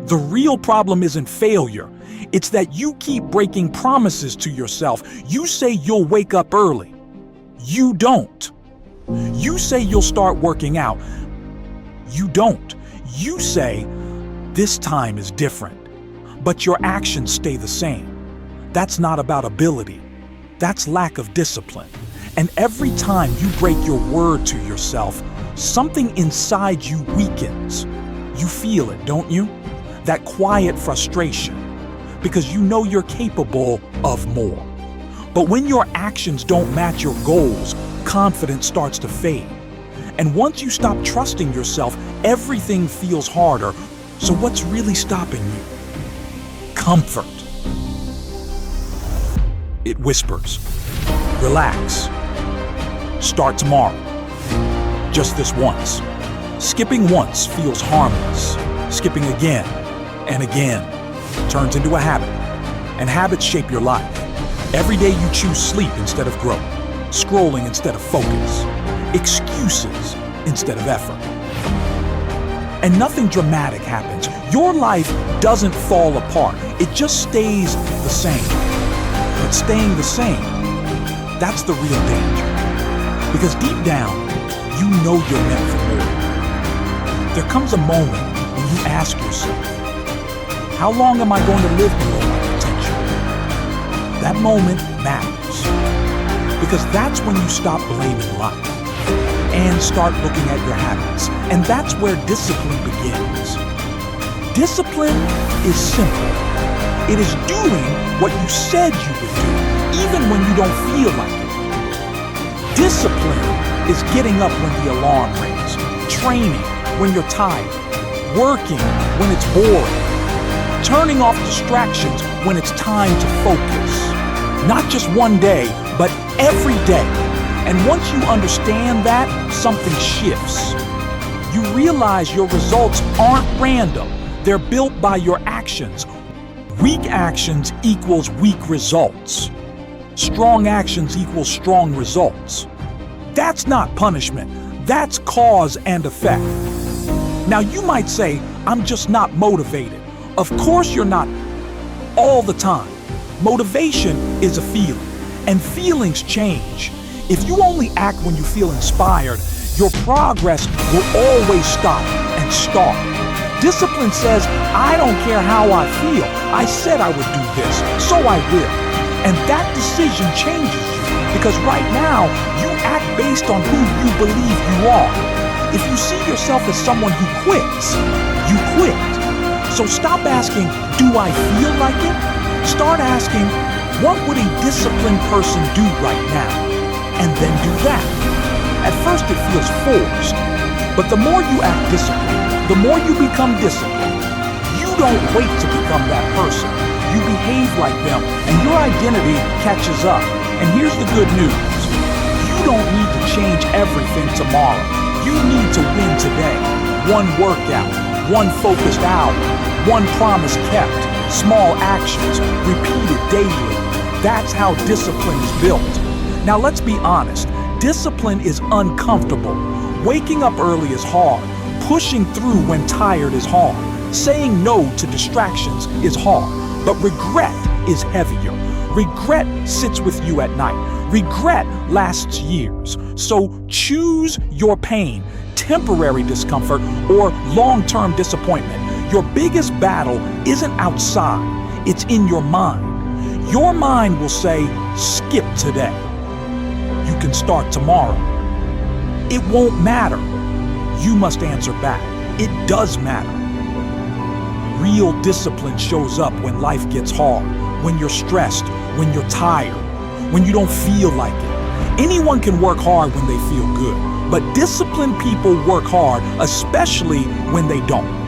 The real problem isn't failure. It's that you keep breaking promises to yourself. You say you'll wake up early. You don't. You say you'll start working out. You don't. You say, this time is different. But your actions stay the same. That's not about ability. That's lack of discipline. And every time you break your word to yourself, something inside you weakens. You feel it, don't you? That quiet frustration. Because you know you're capable of more. But when your actions don't match your goals, confidence starts to fade. And once you stop trusting yourself, everything feels harder. So what's really stopping you? Comfort. It whispers, relax. Start tomorrow. Just this once. Skipping once feels harmless. Skipping again and again turns into a habit. And habits shape your life. Every day you choose sleep instead of growth, scrolling instead of focus, excuses instead of effort. And nothing dramatic happens. Your life doesn't fall apart. It just stays the same. But staying the same, that's the real danger. Because deep down, you know you're meant for more. There comes a moment when you ask yourself, how long am I going to live below my potential? That moment matters. Because that's when you stop blaming life and start looking at your habits. And that's where discipline begins. Discipline is simple. It is doing what you said you would do, even when you don't feel like it. Discipline is getting up when the alarm rings, training when you're tired, working when it's boring, turning off distractions when it's time to focus. Not just one day, but every day. And once you understand that, something shifts. You realize your results aren't random. They're built by your actions. Weak actions equals weak results. Strong actions equals strong results. That's not punishment. That's cause and effect. Now you might say, I'm just not motivated. Of course you're not all the time. Motivation is a feeling, and feelings change. If you only act when you feel inspired, your progress will always stop and start. Discipline says, I don't care how I feel. I said I would do this, so I will. And that decision changes you, because right now, you act based on who you believe you are. If you see yourself as someone who quits, you quit. So stop asking, do I feel like it? Start asking, what would a disciplined person do right now? And then do that. At first it feels forced, but the more you act disciplined, the more you become disciplined. You don't wait to become that person. You behave like them, and your identity catches up. And here's the good news. You don't need to change everything tomorrow. You need to win today. One workout, one focused hour, one promise kept, small actions, repeated daily. That's how discipline is built. Now let's be honest, discipline is uncomfortable. Waking up early is hard. Pushing through when tired is hard. Saying no to distractions is hard. But regret is heavier. Regret sits with you at night. Regret lasts years. So choose your pain, temporary discomfort, or long-term disappointment. Your biggest battle isn't outside, it's in your mind. Your mind will say, skip today. You can start tomorrow. It won't matter. You must answer back. It does matter. Real discipline shows up when life gets hard, when you're stressed, when you're tired, when you don't feel like it. Anyone can work hard when they feel good, but disciplined people work hard, especially when they don't.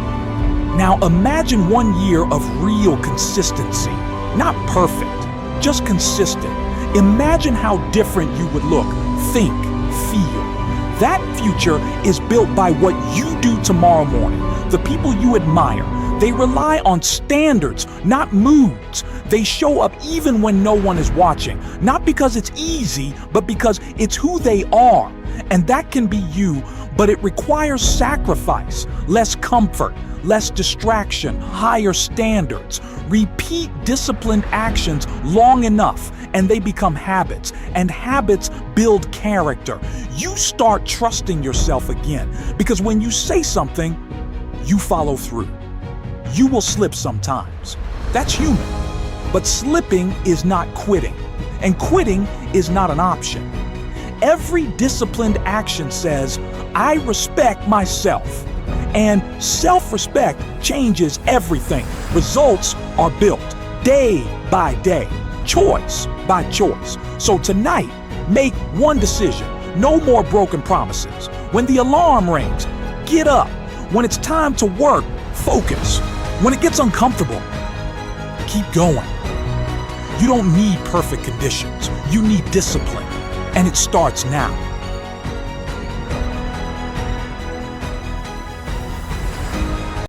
Now imagine 1 year of real consistency. Not perfect, just consistent. Imagine how different you would look, think, feel. That future is built by what you do tomorrow morning. The people you admire, they rely on standards, not moods. They show up even when no one is watching, not because it's easy, but because it's who they are. And that can be you, But it requires sacrifice, less comfort, less distraction, higher standards. Repeat disciplined actions long enough and they become habits, and habits build character. You start trusting yourself again because when you say something, you follow through. You will slip sometimes. That's human. But slipping is not quitting, and quitting is not an option. Every disciplined action says, I respect myself. And self-respect changes everything. Results are built day by day, choice by choice. So tonight, make one decision. No more broken promises. When the alarm rings, get up. When it's time to work, focus. When it gets uncomfortable, keep going. You don't need perfect conditions. You need discipline. And it starts now.